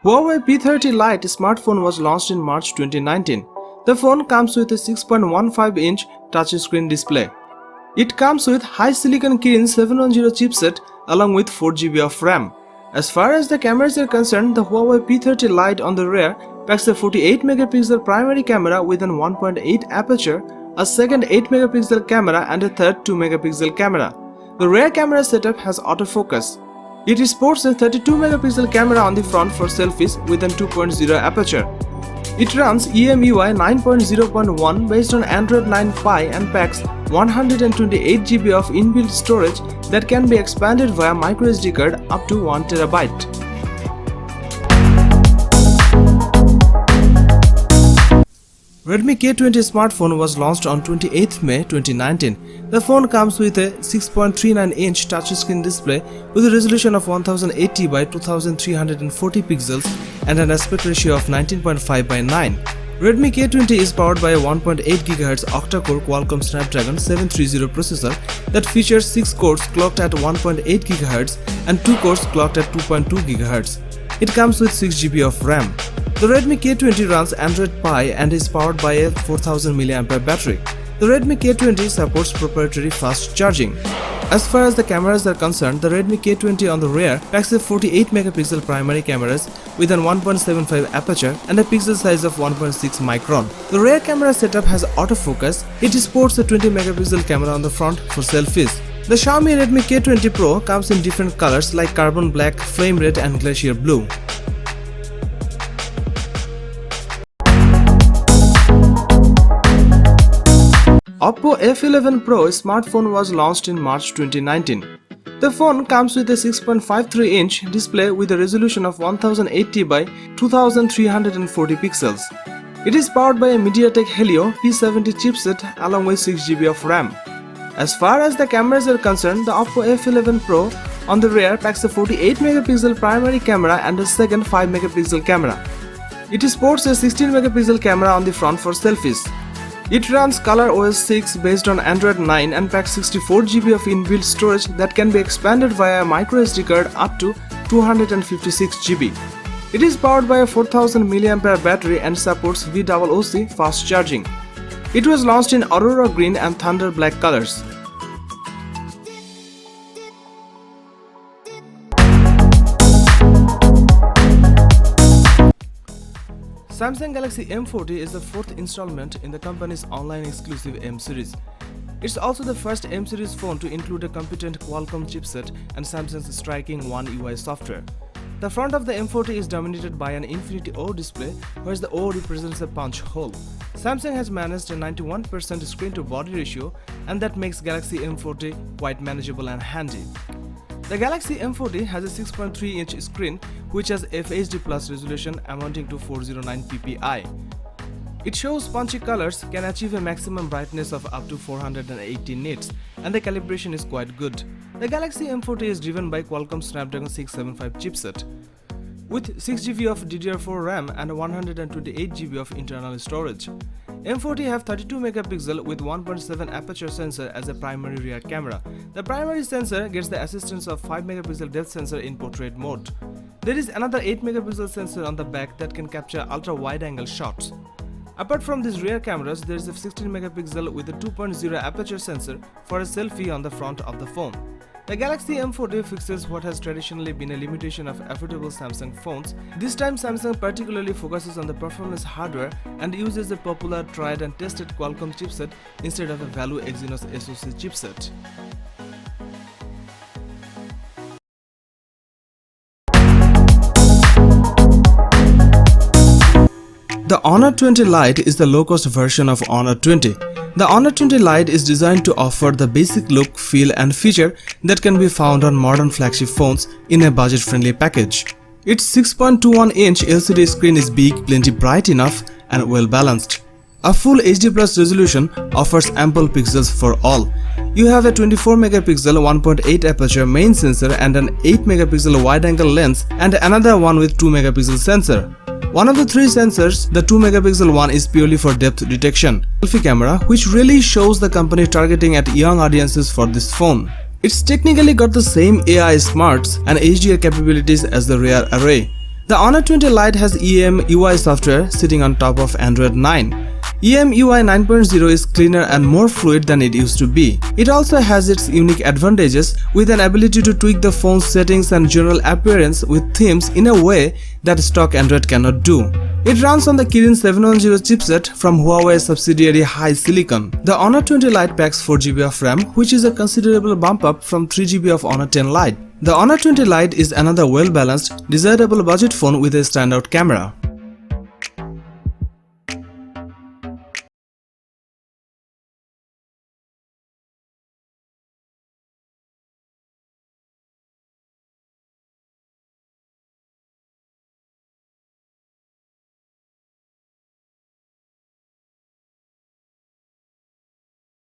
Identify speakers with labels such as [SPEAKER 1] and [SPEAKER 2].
[SPEAKER 1] Huawei P30 Lite smartphone was launched in March 2019. The phone comes with a 6.15-inch touchscreen display. It comes with high silicon Kirin 710 chipset along with 4GB of RAM. As far as the cameras are concerned, the Huawei P30 Lite on the rear packs a 48-megapixel primary camera with an 1.8 aperture, a second 8-megapixel camera and a third 2-megapixel camera. The rear camera setup has autofocus. It sports a 32-megapixel camera on the front for selfies with an 2.0 aperture. It runs EMUI 9.0.1 based on Android 9 Pie and packs 128GB of inbuilt storage that can be expanded via microSD card up to 1TB. Redmi K20 smartphone was launched on 28th May 2019. The phone comes with a 6.39-inch touchscreen display with a resolution of 1080 by 2340 pixels and an aspect ratio of 19.5 by 9. Redmi K20 is powered by a 1.8 GHz octa-core Qualcomm Snapdragon 730 processor that features 6 cores clocked at 1.8 GHz and 2 cores clocked at 2.2 GHz. It comes with 6GB of RAM. The Redmi K20 runs Android Pie and is powered by a 4000 mAh battery. The Redmi K20 supports proprietary fast charging. As far as the cameras are concerned, the Redmi K20 on the rear packs a 48-megapixel primary cameras with an 1.75 aperture and a pixel size of 1.6 micron. The rear camera setup has autofocus. It sports a 20-megapixel camera on the front for selfies. The Xiaomi Redmi K20 Pro comes in different colors like carbon black, flame red and glacier blue. Oppo F11 Pro smartphone was launched in March 2019. The phone comes with a 6.53-inch display with a resolution of 1080 by 2340 pixels. It is powered by a MediaTek Helio P70 chipset along with 6GB of RAM. As far as the cameras are concerned, the Oppo F11 Pro on the rear packs a 48-megapixel primary camera and a second 5-megapixel camera. It sports a 16-megapixel camera on the front for selfies. It runs ColorOS 6 based on Android 9 and packs 64GB of inbuilt storage that can be expanded via a microSD card up to 256GB. It is powered by a 4000 mAh battery and supports VOOC fast charging. It was launched in Aurora Green and Thunder Black colors. Samsung Galaxy M4T is the fourth installment in the company's online exclusive M series. It's also the first M series phone to include a competent Qualcomm chipset and Samsung's striking One UI software. The front of the M4T is dominated by an Infinity O display, whereas the O represents a punch hole. Samsung has managed a 91% screen-to-body ratio, and that makes Galaxy M4T quite manageable and handy. The Galaxy M4T has a 6.3-inch screen which has FHD Plus resolution amounting to 409 ppi. It shows punchy colors, can achieve a maximum brightness of up to 480 nits, and the calibration is quite good. The Galaxy M4T is driven by Qualcomm Snapdragon 675 chipset. With 6GB of DDR4 RAM and 128GB of internal storage. M4T have 32-megapixel with 1.7 aperture sensor as a primary rear camera. The primary sensor gets the assistance of 5-megapixel depth sensor in portrait mode. There is another 8-megapixel sensor on the back that can capture ultra-wide-angle shots. Apart from these rear cameras, there is a 16-megapixel with a 2.0 aperture sensor for a selfie on the front of the phone. The Galaxy M4T fixes what has traditionally been a limitation of affordable Samsung phones. This time Samsung particularly focuses on the performance hardware and uses the popular tried and tested Qualcomm chipset instead of a value Exynos SoC chipset. The Honor 20 Lite is the low-cost version of Honor 20. The Honor 20 Lite is designed to offer the basic look, feel and feature that can be found on modern flagship phones in a budget-friendly package. Its 6.21-inch LCD screen is big, plenty bright enough and well-balanced. A full HD Plus resolution offers ample pixels for all. You have a 24-megapixel 1.8 aperture main sensor and an 8-megapixel wide-angle lens and another one with 2-megapixel sensor. One of the three sensors, the 2-megapixel one, is purely for depth detection. Selfie camera, which really shows the company targeting at young audiences for this phone. It's technically got the same AI smarts and HDR capabilities as the rear array. The Honor 20 Lite has EMUI software sitting on top of Android 9. EMUI 9.0 is cleaner and more fluid than it used to be. It also has its unique advantages with an ability to tweak the phone's settings and general appearance with themes in a way that stock Android cannot do. It runs on the Kirin 710 chipset from Huawei subsidiary HiSilicon. The Honor 20 Lite packs 4GB of RAM, which is a considerable bump up from 3GB of Honor 10 Lite. The Honor 20 Lite is another well-balanced, desirable budget phone with a standout camera.